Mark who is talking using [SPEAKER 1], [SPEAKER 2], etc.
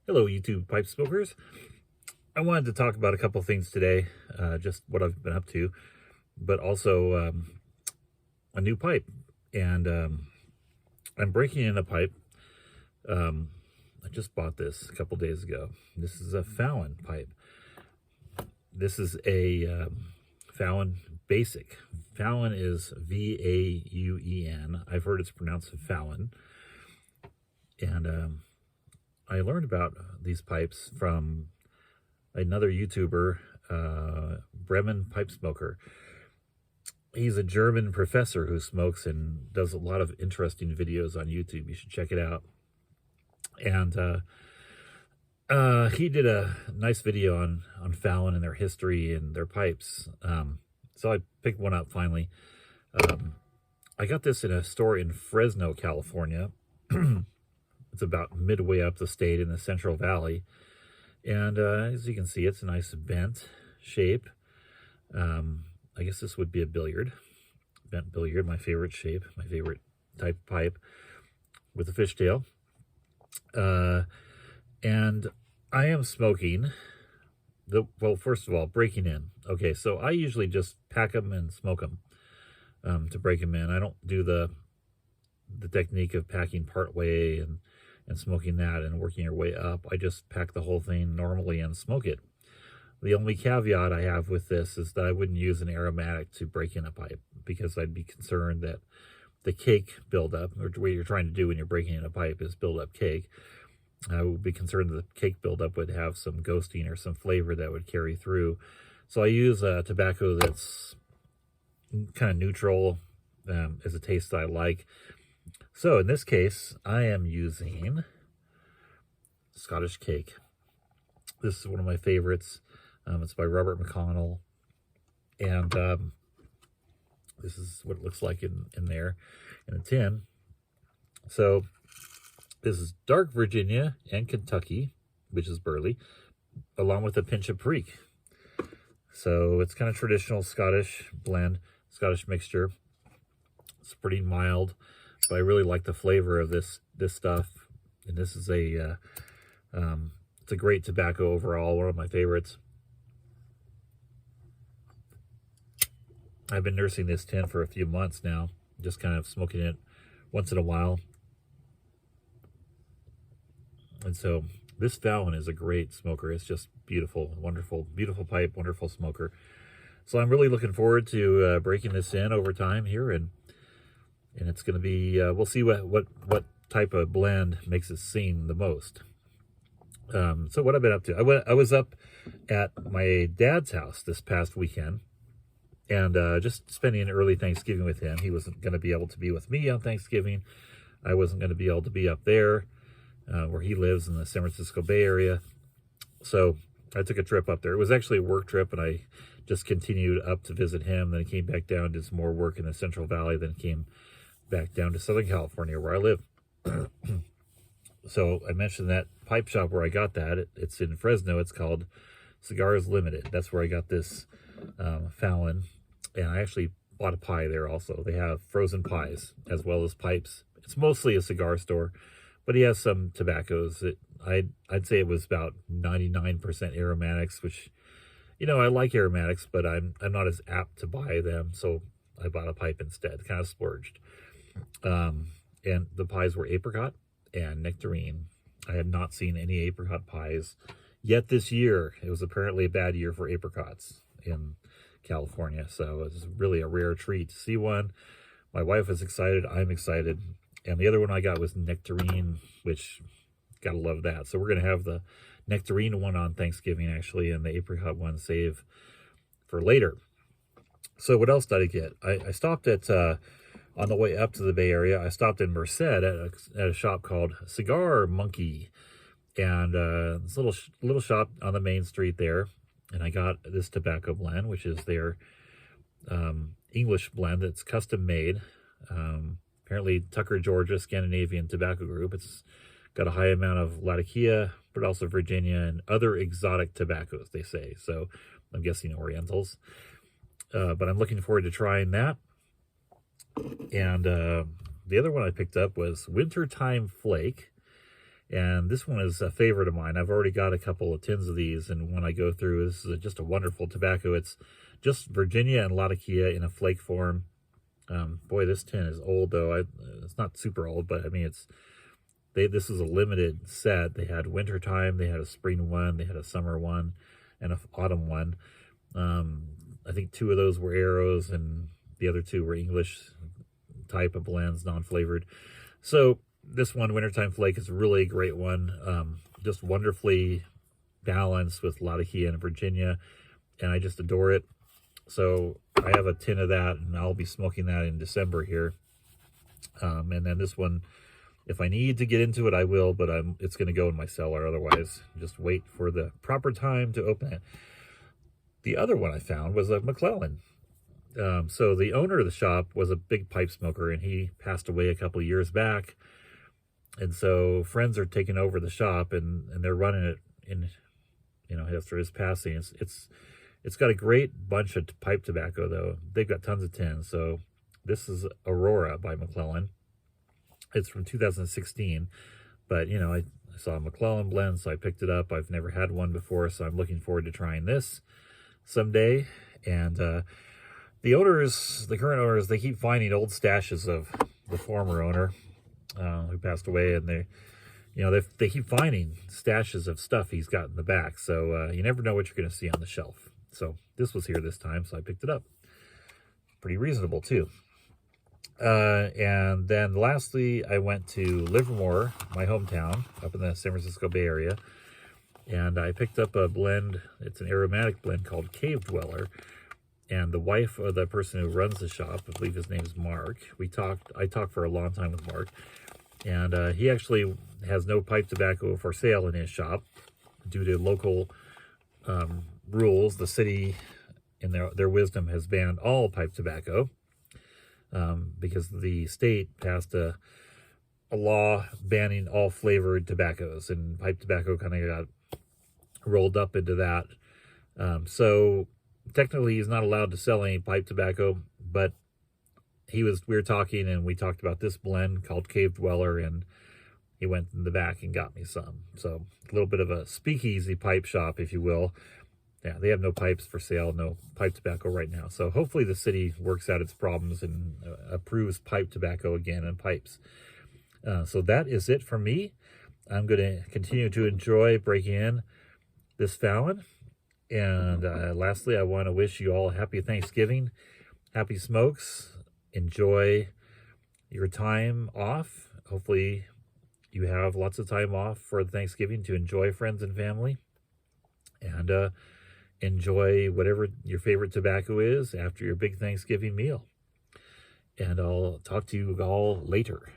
[SPEAKER 1] Hello, YouTube pipe smokers. I wanted to talk about a couple things today, just what I've been up to, but also a new pipe. And I'm breaking in a pipe. I just bought this a couple days ago. This is a Fallon pipe. This is a Fallon Basic. Fallon is V-A-U-E-N. I've heard it's pronounced Fallon. And I learned about these pipes from another YouTuber, Bremen pipe smoker. He's a German professor who smokes and does a lot of interesting videos on YouTube. You should check it out. And he did a nice video on Fallon and their history and their pipes. So I picked one up finally. I got this in a store in Fresno, California. It's about midway up the state in the Central Valley. And as you can see, it's a nice bent shape. I guess this would be a billiard. Bent billiard, my favorite shape, my favorite type of pipe with a fishtail. And I am smoking, well, first of all, breaking in. Okay, so I usually just pack them and smoke them to break them in. I don't do the technique of packing part way and smoking that and working your way up. I just pack the whole thing normally and smoke it. The only caveat I have with this is that I wouldn't use an aromatic to break in a pipe because I'd be concerned that the cake buildup, or what you're trying to do when you're breaking in a pipe is build up cake. I would be concerned that the cake buildup would have some ghosting or some flavor that would carry through. So I use a tobacco that's kind of neutral as a taste that I like. So in this case, I am using Scottish Cake. This is one of my favorites. It's by Robert McConnell. And this is what it looks like in there in a tin. So this is dark Virginia and Kentucky, which is burley, along with a pinch of Perique. So it's kind of traditional Scottish blend, Scottish mixture. It's pretty mild, but I really like the flavor of this stuff. And this is it's a great tobacco overall, one of my favorites. I've been nursing this tin for a few months now, just kind of smoking it once in a while. And so this Fallon is a great smoker. It's just beautiful, wonderful, beautiful pipe, wonderful smoker. So I'm really looking forward to breaking this in over time here, and it's going to be, we'll see what type of blend makes it sing the most. So what I've been up to, I was up at my dad's house this past weekend, and just spending an early Thanksgiving with him. He wasn't going to be able to be with me on Thanksgiving. I wasn't going to be able to be up there where he lives in the San Francisco Bay Area. So I took a trip up there. It was actually a work trip, and I just continued up to visit him. Then I came back down, did some more work in the Central Valley, then came back down to Southern California where I live. So I mentioned that pipe shop where I got that. It's in Fresno. It's called Cigars Ltd. That's where I got this Fallon. And I actually bought a pie there also. They have frozen pies as well as pipes. It's mostly a cigar store, but he has some tobaccos. I'd say it was about 99% aromatics, which, you know, I like aromatics, but I'm not as apt to buy them. So I bought a pipe instead, kind of splurged. And the pies were apricot and nectarine. I had not seen any apricot pies yet this year. It was apparently a bad year for apricots in California, so it was really a rare treat to see one. My wife was excited. I'm excited. And the other one I got was nectarine, which gotta love that. So we're gonna have the nectarine one on Thanksgiving actually, and the apricot one save for later. So what else did I get? I stopped at on the way up to the Bay Area, I stopped in Merced at a shop called Cigar Monkey, and this little shop on the main street there. And I got this tobacco blend, which is their English blend that's custom made. Apparently Tucker, Georgia, Scandinavian Tobacco Group. It's got a high amount of Latakia, but also Virginia and other exotic tobaccos, they say. So I'm guessing Orientals. But I'm looking forward to trying that. And the other one I picked up was Wintertime Flake. And this one is a favorite of mine. I've already got a couple of tins of these, and when I go through, this is just a wonderful tobacco. It's just Virginia and Latakia in a flake form. Boy, this tin is old, though. It's not super old, but I mean, this is a limited set. They had winter time, they had a spring one, they had a summer one, and an autumn one. I think 2 of those were arrows, and the other 2 were English type of blends, non-flavored. So this one, Wintertime Flake, is really a great one. Just wonderfully balanced with Latakia and Virginia, and I just adore it. So I have a tin of that, and I'll be smoking that in December here. And then this one, if I need to get into it, I will, but it's going to go in my cellar. Otherwise, just wait for the proper time to open it. The other one I found was a McClellan. So the owner of the shop was a big pipe smoker, and he passed away a couple of years back. And so friends are taking over the shop, and they're running it in, after his passing. It's got a great bunch of pipe tobacco, though. They've got tons of tins. So this is Aurora by McClellan. It's from 2016, but I saw a McClellan blend, so I picked it up. I've never had one before, so I'm looking forward to trying this someday. And the current owners, they keep finding old stashes of the former owner who passed away, and they keep finding stashes of stuff he's got in the back. So you never know what you're going to see on the shelf. So this was here this time, so I picked it up. Pretty reasonable too. And then lastly, I went to Livermore, my hometown, up in the San Francisco Bay Area, and I picked up a blend. It's an aromatic blend called Cave Dweller. And the wife of the person who runs the shop, I believe his name is Mark. I talked for a long time with Mark, and he actually has no pipe tobacco for sale in his shop due to local rules. The city, in their wisdom, has banned all pipe tobacco because the state passed a law banning all flavored tobaccos, and pipe tobacco kind of got rolled up into that. So technically he's not allowed to sell any pipe tobacco, but we were talking, and we talked about this blend called Cave Dweller, and he went in the back and got me some. So a little bit of a speakeasy pipe shop, if you will. Yeah, they have no pipes for sale, no pipe tobacco right now. So hopefully the city works out its problems and approves pipe tobacco again and pipes. So that is it for me. I'm going to continue to enjoy breaking in this Fallon. And lastly, I want to wish you all a happy Thanksgiving, happy smokes. Enjoy your time off. Hopefully you have lots of time off for Thanksgiving to enjoy friends and family. And enjoy whatever your favorite tobacco is after your big Thanksgiving meal. And I'll talk to you all later.